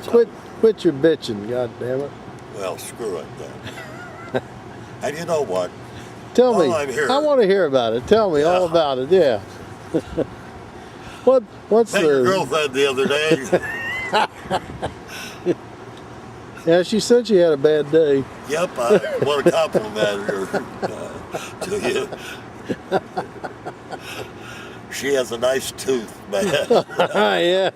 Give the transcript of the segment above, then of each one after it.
Quit your bitching, God damn it. Well, screw it then. And you know what? Tell me. I'm here, I want to hear about it. Tell me all about it. Yeah. What's met your girlfriend the other day. Yeah, she said she had a bad day. Yep, I want to compliment her to you. She has a nice tooth, man. Yeah.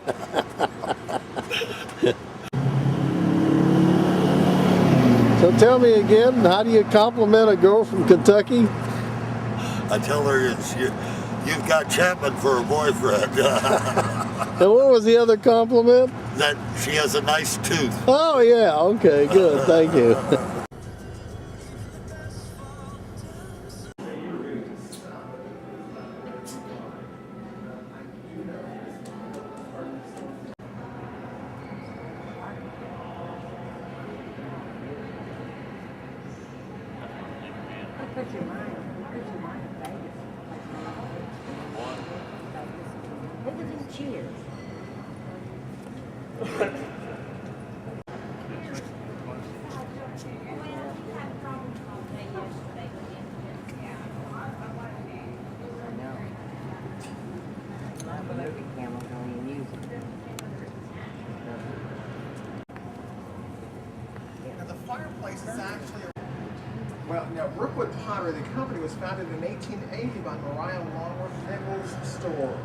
So tell me again, how do you compliment a girl from Kentucky? I tell her you've got Chapman for a boyfriend. And what was the other compliment? That she has a nice tooth. Oh yeah, okay, good, thank you. Cheers. Now the fireplace is actually Brookwood Pottery, the company was founded in 1880 by Mariah Longworth Nichols' store.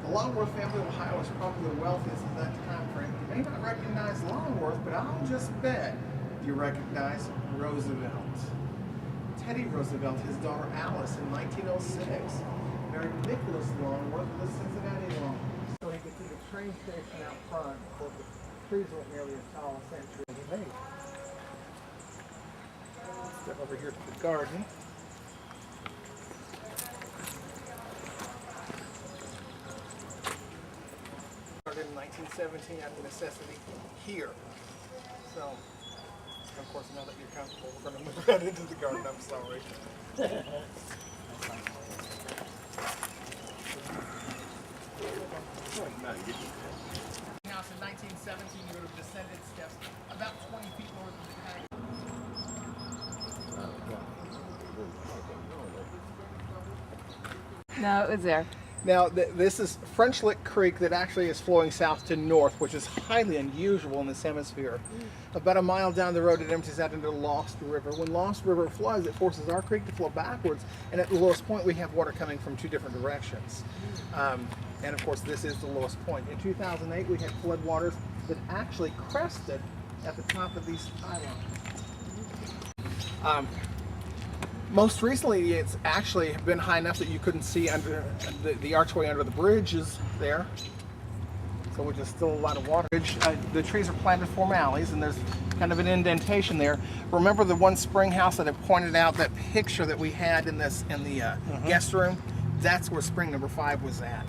The Longworth family of Ohio was probably the wealthiest in that time frame. You may not recognize Longworth, but I'll just bet you recognize Roosevelt. Teddy Roosevelt, his daughter Alice, in 1906, married Nicholas Longworth, the Cincinnati Longworth. So he gets to the train station out front, where the trees weren't nearly as tall a century as they made. Step over here to the garden. Started in 1917 out of necessity here. So, of course, now that you're comfortable, we're going to move right into the garden. I'm sorry. House in 1917, you would have descended steps about 20 feet lower than the kind. No, it was there. Now, this is French Lick Creek that actually is flowing south to north, which is highly unusual in this hemisphere. About a mile down the road, it empties out into Lost River. When Lost River floods, it forces our creek to flow backwards, and at the lowest point, we have water coming from two different directions. And of course, this is the lowest point. In 2008, we had floodwaters that actually crested at the top of these pylons. Most recently, it's actually been high enough that you couldn't see under the archway under the bridge is there. So which is still a lot of water. The trees are planted form alleys, and there's kind of an indentation there. Remember the one spring house that I pointed out, that picture that we had in the guest room? That's where spring number 5 was at.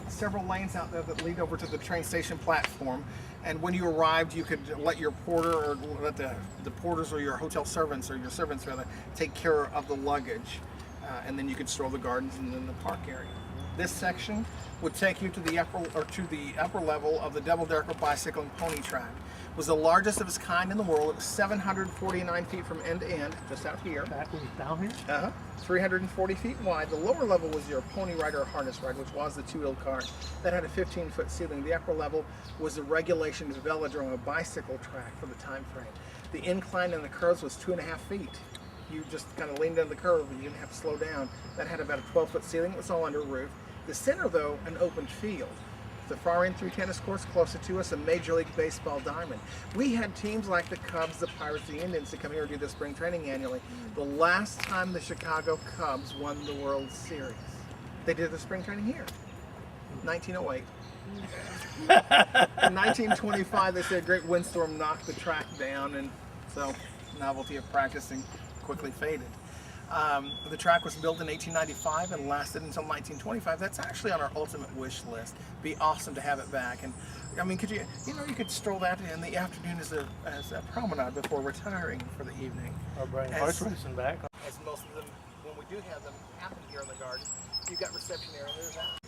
Several lanes out there that lead over to the train station platform, and when you arrived, you could let your porter or let the porters or your hotel servants, or your servants rather, take care of the luggage, and then you could stroll the gardens and then the park area. This section would take you to the upper level of the double-decker bicycle and pony track. It was the largest of its kind in the world. It was 749 feet from end to end, just out here. Back down here? 340 feet wide. The lower level was your pony ride or harness ride, which was the two-wheel cart. That had a 15-foot ceiling. The upper level was the regulation velodrome, a bicycle track for the time frame. The incline and the curves was 2.5 feet. You just kind of leaned into the curve and you didn't have to slow down. That had about a 12-foot ceiling. It was all under roof. The center, though, an open field. The far end 3 tennis courts closer to us, a Major League Baseball diamond. We had teams like the Cubs, the Pirates, the Indians to come here and do the spring training annually. The last time the Chicago Cubs won the World Series, they did the spring training here, 1908. In 1925, they said a great windstorm knocked the track down, and so novelty of practicing quickly faded. The track was built in 1895 and lasted until 1925. That's actually on our ultimate wish list. Be awesome to have it back. And I mean, you could stroll that in the afternoon as a promenade before retiring for the evening. Or bring horse racing back. As most of them, when we do have them happen here in the garden, you've got reception area. There's that.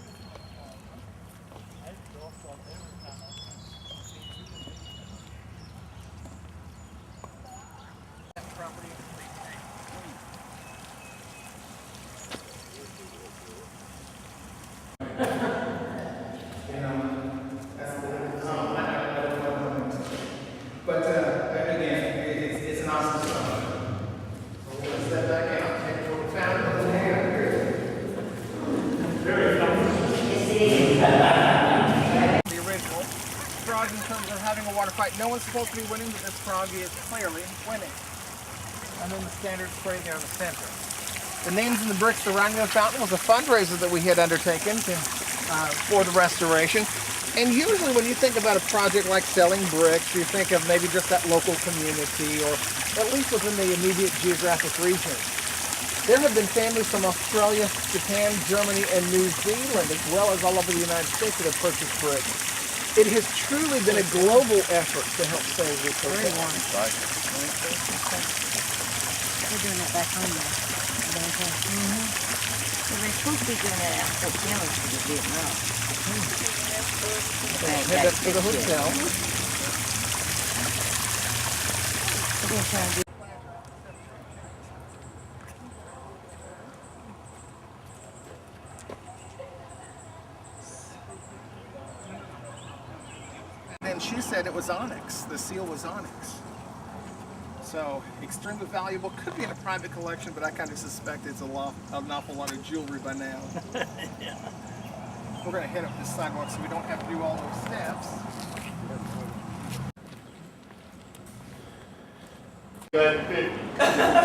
water fight. No one's supposed to be winning, but this froggy is clearly winning. And then the standard spray there in the center. The names and the bricks surrounding the fountain was a fundraiser that we had undertaken for the restoration. And usually when you think about a project like selling bricks, you think of maybe just that local community or at least within the immediate geographic region. There have been families from Australia, Japan, Germany, and New Zealand, as well as all over the United States that have purchased bricks. It has truly been a global effort to help save this hotel. They're doing it back home now. So they're supposed to be doing that out for cameras for the Vietnam. Head up to the hotel. We're going to try and do And she said it was onyx. The seal was onyx. So extremely valuable. Could be in a private collection, but I kind of suspect it's an awful lot of jewelry by now. yeah. We're going to head up this sidewalk so we don't have to do all those steps. Good 50.